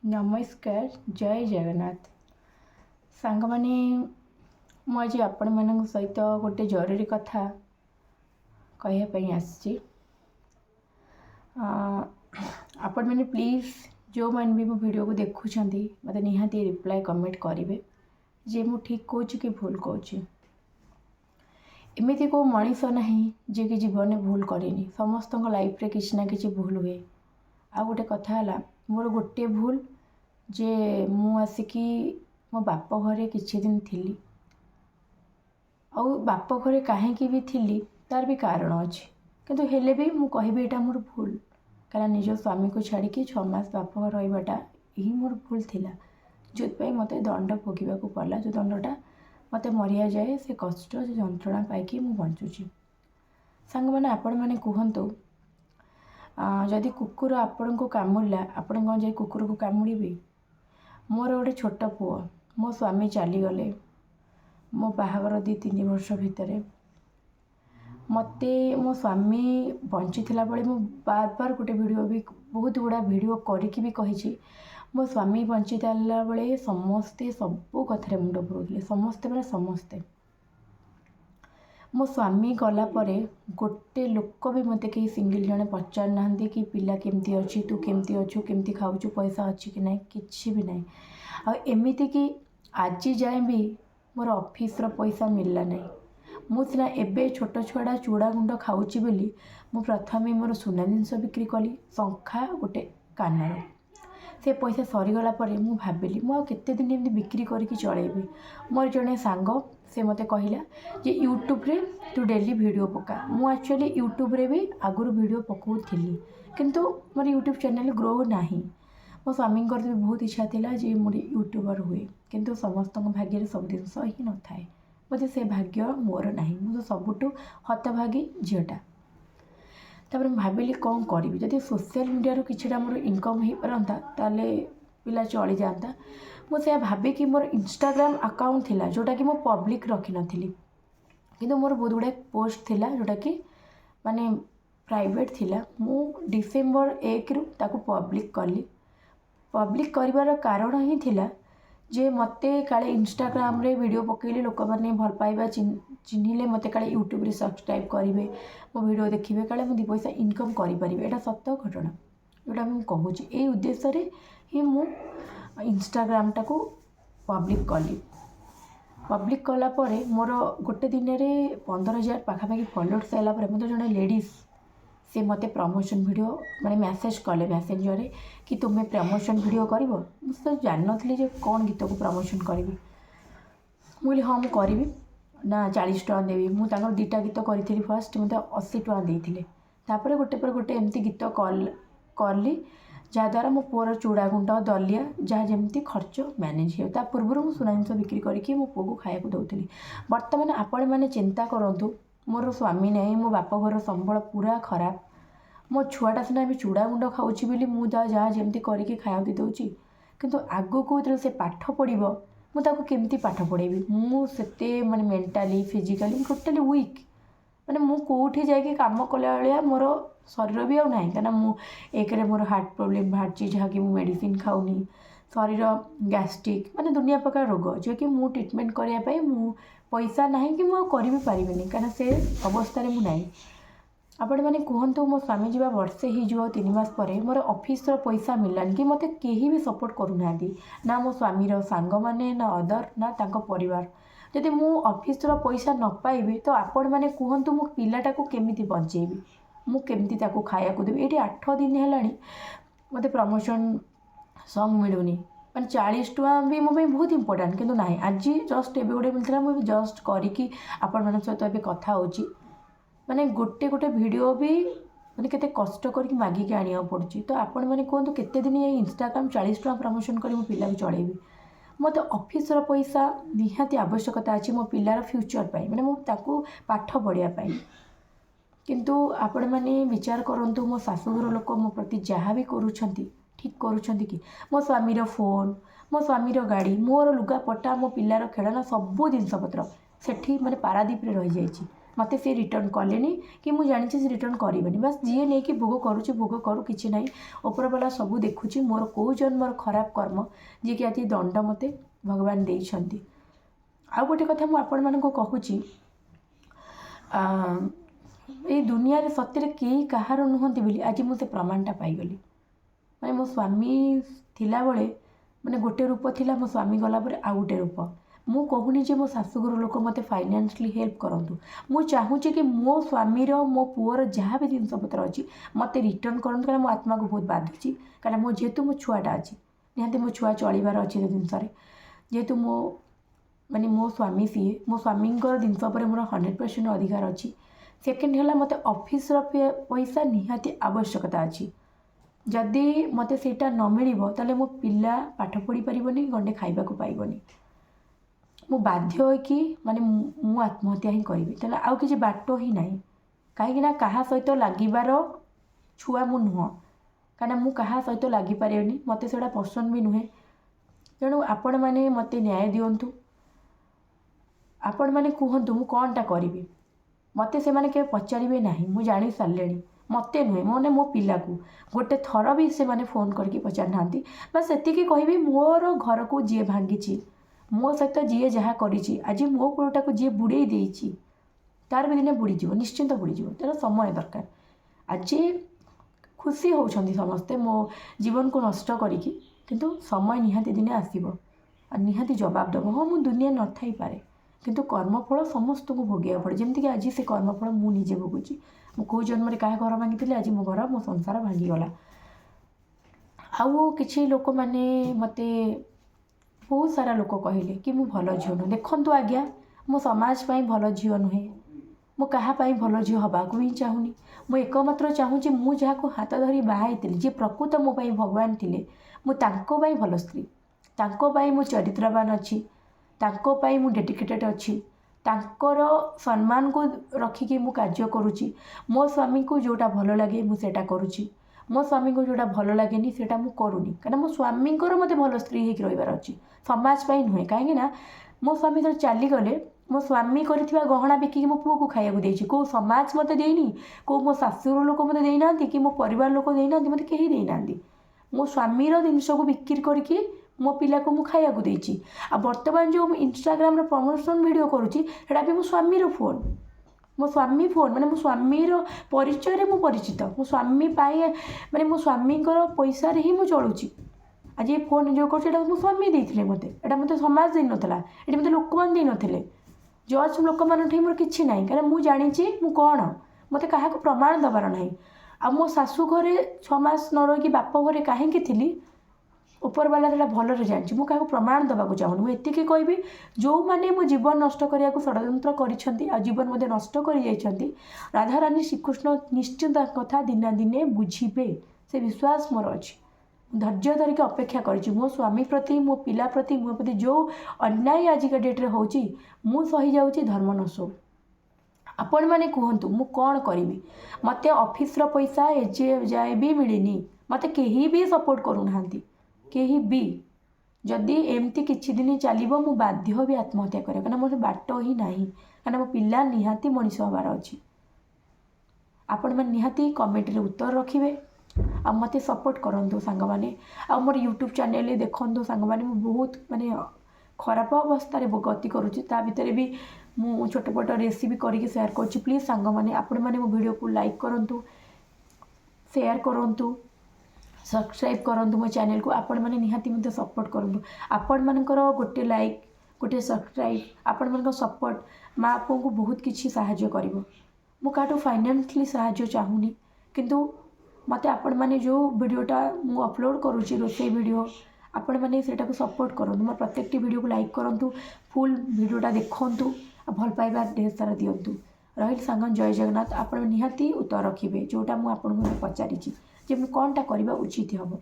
नमस्कार जय जगन्नाथ सांग माने मुझे आपण मान सहित गोटे जरूरी कथा कहवाई आसी आपण मैंने प्लीज जो मैंने भी मो वीडियो को देखुं मत निहाती रिप्लाई कमेंट करेंगे जे मु ठीक कहूँ कि भूल कहूँ। एमती को मनीष ना जे कि जीवन में भूल करेनि समस्त लाइफ रे किसी ना कि भूल हुए। आ गोटे कथा है मोर गोटे भूल जे मु आसिकी मो बाप घरे किछि दिन थिली आ बाप घरे कहीं भी थिली तार भी कारण अच्छे किंतु हेले भी मु कहबी एटा मोर भूल कारण निज स्वामी को छाड़ी 6 मास बाप घर रहीबाटा यही मोर भूल थिला जो मते दंड भोगिबा को पड़ला जो दंडटा मते मरिया जाए से कष्ट से जंत्रणा पाई मु बंचुची। सांग माने आपण माने कहंतु जदि कुकुर आपण को कामुड़ला आपण कौन जाए कुकुर को कामुड़े। मोर गोटे छोट पुओ मो स्वामी चलीगले मो बाहागर 2-3 वर्ष भितर मते मो स्वामी बंची थिला बळे मो बार बार गोटे वीडियो भी बहुत गुड़ा वीडियो करिकी भी कही मो स्वामी बंची था बळे समस्ते सबू कथार मुंड पुरोले समस्ते मैंने समस्ते मो स्वामी गला परे गोटे लोक भी मते कहीं सिंगल जने पचार ना कि पिला केमती अच्छी तू केमती अच्छु केमती खाऊचु पैसा अच्छी कि नहीं किसी भी नहीं आ एमिति कि आज जाए भी मोर ऑफिस रो पैसा मिलला नहीं। मु सिना एबे छोट छुआड़ा चूड़ा गुंड खाऊची बोली मु प्रथमे मोर सुना जिनस बिक्री कली शंखा गोटे कानर से पैसा सरीगला परे मु भाबिली मु केते दिन एमती बिक्री करके चलेबी। मोर जने सांग से मते कहला जे यूट्यूब रे तू डेली वीडियो पका मु एक्चुअली यूट्यूब रे भी आगुर वीडियो पकाउथिली किंतु मोर यूट्यूब चैनल ग्रो नाही। मो स्वामी भी बहुत इच्छा थिला जे मोर यूट्यूबर हुए किंतु समस्त भाग्य सब जिनस ही न थाए मते से भाग्य मोर नाही मु तो सबुठु हतभागी झीटा। तापर भाविली कौन करी जदि सोशल मीडिया किछिटा मोर इनकम हो पारंता ताले पिला चली जाता। मुझे भावे कि मोर इंस्टाग्राम अकाउंट थिला जोटा कि मो पब्लिक रखी नथिली किंतु मोर बहुत गुड़ा पोस्ट थिला जोटा कि माने प्राइवेट थिला मु डिसेम्बर 1 रु ताकू पब्लिक कली। पब्लिक करिवार कारण ही थिला जे मते काले इंस्टाग्राम रे वीडियो पकेले लोक माने भल पाइबा चिन्हिले मते काले यूट्यूब रे सब्सक्राइब करिवे मो वीडियो देखिबे काले मु 2 पैसा इनकम करि परिबे एटा सत्य घटना जोटा मु कहूची ए उद्देश्य रे ही मु इंस्टाग्राम टाको पब्लिक कली। पब्लिक कला परे मोर गोटे दिन रे 15,000 पाखापाखि फॉलोअर्स आला परे मते जने लेडीज से मते प्रमोशन वीडियो माने मैसेज कले मैसेंजर रे कि तुम्हें प्रमोशन वीडियो करिवो मुझे जान नथली जे कौन गीत को प्रमोशन करी मुझे हाँ मुझे करी ना 40 टका देवी मु तांकर 2टा गीत करी फर्स्ट मते 80 टका देइथिले तापर गोटे पर गोटे एमती गीत करली जहाँद्वारा मो पुअर चूड़ा गुंड दलिया जहाँ जमती खर्च मैनेज हो पूर्व मुझे सुना जिन बिक्री करके मो पुओ को खाया दूसरी। बर्तमान आपण मैंने चिंता करूँ मोर स्वामी नहीं मो बाप घर संबल पूरा खराब मो छुआटा सीना भी चूड़ा गुंड खाऊँगी बोली मुझे जहाँ जमती करके खाया दूची किंतु आगो को से पाठ पढ़ो मुझे केमती पाठ पढ़ेबी मुझे माने मेंटाली फिजिकली टोटाली वीक माने मु कोठी जाके काम कला बेलिया मोर शरीर भी आउ नहीं कहना मु एक मोर हार्ट प्रोब्लेम बाहर जहाँकि मु मेडिसिन खाऊनी शरीर गैस्ट्रिक माने दुनिया प्रकार रोग जो कि मु ट्रीटमेंट करने मु पैसा ना कि मुझे कर भी पारिनी कहीं से अवस्था मु ना आपण मैंने कहतु मो स्वामी जीवा वर्षे हो 3 मास पर मोर ऑफिस पैसा मिलानी कि मते केही भी सपोर्ट करूना ना मो स्वामी सांग माने ना अदर ना तांको परिवार जदि मु ऑफिस पैसा न पाइबी तो आपण मैंने कहतु मो पिलाटा को केमिति बंचेबी मु केमिति ताको खाया को देबी। एटी 8 दिन हेलानी मते प्रमोशन सॉन्ग मिलूनी माने 40 टका भी मो बहुत इंपोर्टेंट किंतु ना आज जस्ट एबे गोटे मिलता मुझे जस्ट करी आपण मान सहित ए कथा होची माने गोटे गोटे वीडियो भी माने केते कष्ट करके मागिके आनिया पड़ुची। तो आपण मैंने कहतु केते दिन ये इंस्टाग्राम 40 टका प्रमोशन करी मो पिला को चलेबी मत ऑफिस पैसा निहाती आवश्यकता अच्छी मो पिलार फ्यूचर पाई माने मो ताकू पाठ पढ़िया पाई किंतु आपण मैंने विचार करंतु मो शाशुघर लोक मो प्रति जहाँ भी करूछंती ठीक करूछंती कि मो स्वामीर फोन मो स्वामीर गाड़ी मोर लुगा पटा मो पिलार खेलना सबू जिनपतर सेठी माने पारादीप रे रही जाइछि मते से रिटर्न कलेनी कि मुझे जानी से रिटर्न करेनि बस जी नहीं कि भोग करुच्ची भोग करू कि ना उपरवाला सब देखुची मोर कौ जन्मर खराब कर्म जी कि आज दंड मते भगवान देइछंती। आ गोटे कथा मुझे आपण मानक कहूची ये दुनिया रे सत्य केही कहार नुहंती बोली आज मुझे प्रमाणटा पाईगली। माने मो स्वामी थिला बळे माने गोटे रूप थिला मो स्वामी गला पर आ गोटे रूप मु कहूनी जे मो शाशुघर लोक मते फाइनान्शियली हेल्प करंतु मु चाहूची कि मो स्वामीर मो पुअर जहाँ भी जिनपतर अच्छी मते रिटर्न करंतु कारण मो आत्मा को बहुत बाधुची कारण मो जेहेतु मो छुआटा अच्छी निहाती मो छुआ चलिबार अच्छी जिनस जेहेतु मो माने मो स्वामी सी मो स्वामी जिनस पर मोर 100% अधिकार अच्छी। सेकेंड है मते ऑफिस पैसा निहाती आवश्यकता अच्छी जदि मते सेटा न मिलिबो ताले मो पिला पाठ पढ़ी परिबनी गंडे खाइबा को पाइबनी मु बाध्य हो कि माने मु आत्महत्या ही करी तेना आउ किसी बाट ही नहीं कहीं क्या सहित लागिबार छुआ मु नुह कहीं मु क्या सहित लागिपारेनि मते सेटा पसंद भी नुहे तेणु आपण मैंने मते न्याय दिंतु आपण मैंने कहतु मु कौनटा करी मते से माने के पचारे ना मु जानी सारे मते नुहे मैंने मो पिला को गोटे थर भी से माने फोन करके पचार ना बस सेतिकी कहबी मोर घर को जी भांगी मो सहित जी जहाँ करी आज मो कूटा को जी बुड़े देती तार भी दिने बुड़ीज निश्चिंत बुड़ीज तेना समय दरकार आज खुशी होती समस्ते मो जीवन को नष्ट करिकी किंतु समय निहाती दिने आसब निहाती जवाब देव हाँ मु दुनिया न थी पारे किंतु कर्मफल समस्त को भोगे पड़े जमीक आज से कर्मफल मु निजे भोगुची मु कौ जन्म क्या घर भांगी आज मो घर मो संसार भांगीगला। आउ किसी लोक मैंने मते बहुत सारा लोक कहले कि मु भल झील नुहे देखु आज्ञा मो समाज पाई भल झील नुहे मु कहापाई भल झील हवाक ही चाहूनी मु एकमात्र चाहूँगी मु जहाँ हाथ धरी बाहाई जी प्रकृत मो पाई भगवान थिले मु तांको पाई भल स्त्री तांको पाई मु चरित्रवान अच्छी तांको पाई मु डेडिकेटेड अच्छी तांकर सम्मान को रखिकी मु कार्य करुच्ची मो स्वामी को जोटा भल लगे मुझा करुच्ची मो स्वामी को जोटा भल लगे सेटा मु करूनी कारण मो स्वामी मते भल स्त्री होकर रहीबार अच्छी समाज पाई नुहे कहीं मो स्वामी जो चलीगले मो स्वामी करथिबा गहना बिकिकी मो पुओ को खाइबा देछि को समाज मते देनी को मो शाशुर लोक मते देना कि मो परिवार लोक देना मते कहीं देना मो स्वामीर जिनस को बिक्री करके मो पिला को मु खाइबा देछि आ वर्तमान जो इंस्टाग्राम रे प्रमोशन वीडियो करूछि सेटा भी मो स्वामीर फोन मो स्वामी फोन माने मो स्वामीर परिचय मु परिचित मो स्वामी पाए माने मो स्वामी पैसा ही मु चलुची आज ये फोन जो कर मो स्वामी देते मते एटा मते समाज दे नथला एटी मते लोक मान दे नथिले जज लोक मान मोर किछि नाही कारण मु जानिची मु कोन मते काहा को प्रमाण दबार नाही आ मो सासू घरे 6 मास न रही बाप घरे काहे थिली ऊपर वाला सेटा भलरे जानिची मु काहा को प्रमाण दबाक चाहूनी मु एतिके कहबी जो माने मो जीवन नष्ट करिया को षड्यंत्र करिसेंती आ जीवन मध्ये नष्ट करि जाइछंती राधा रानी श्रीकृष्ण निश्चिंत कथा दिना दिने बुझीबे से विश्वास मोर अछि धैर्य धरिक अपेक्षा करी मो स्वामी प्रति मो पिला प्रति मो प्रति जो अन्याय आजिका डेट्रे होची मु सही जाऊँगी धर्म नशो आपण मैंने कहतु मु कौन करी मते ऑफिस रो पैसा एजे जाए भी मिलनी मते केही भी सपोर्ट करूना केही भी जदि एमती किछि दिन चलिबो मु बाध्य भी आत्महत्या करे कारण मोर बाट ही नाही कारण मो पिला निहाती मनीष हबार अछि। आपण मैंने निहाती कमेंट रे उत्तर रखिबे आ मते सपोर्ट करंतु सांग माने आ मोर यूट्यूब चैनल रे देखंतु सांग माने मु बहुत माने खराब अवस्था रे गति करूची ता भीतर भी मु छोट छोट रेसिपी करके शेयर करची प्लीज सांग माने आपण माने मो वीडियो को लाइक करंतु शेयर करंतु सब्सक्राइब करंतु मो चैनल को आपण माने निहाती मते सपोर्ट करंतु आपण मानकर गोटे लाइक गोटे सब्सक्राइब आपण मानकर सपोर्ट मा आपन को बहुत किछि सहायता करिवो मु काटो फाइनेंशियली सहायता चाहूनी किंतु मते आपण माने जो वीडियोटा मु अपलोड करूची रोषे वीडियो आपण माने सेटा को सपोर्ट करंतु मोर प्रत्येक वीडियो को लाइक करंतु फुल वीडियोटा देखंतु आ भल पाइबा ढेर सारा दियंतु रहिल सांगन जय जगन्नाथ आपण निहाती उत्तर रखिबे जोटा मु आपण को पचारिची जे मु कोनटा करबा उचित हबो।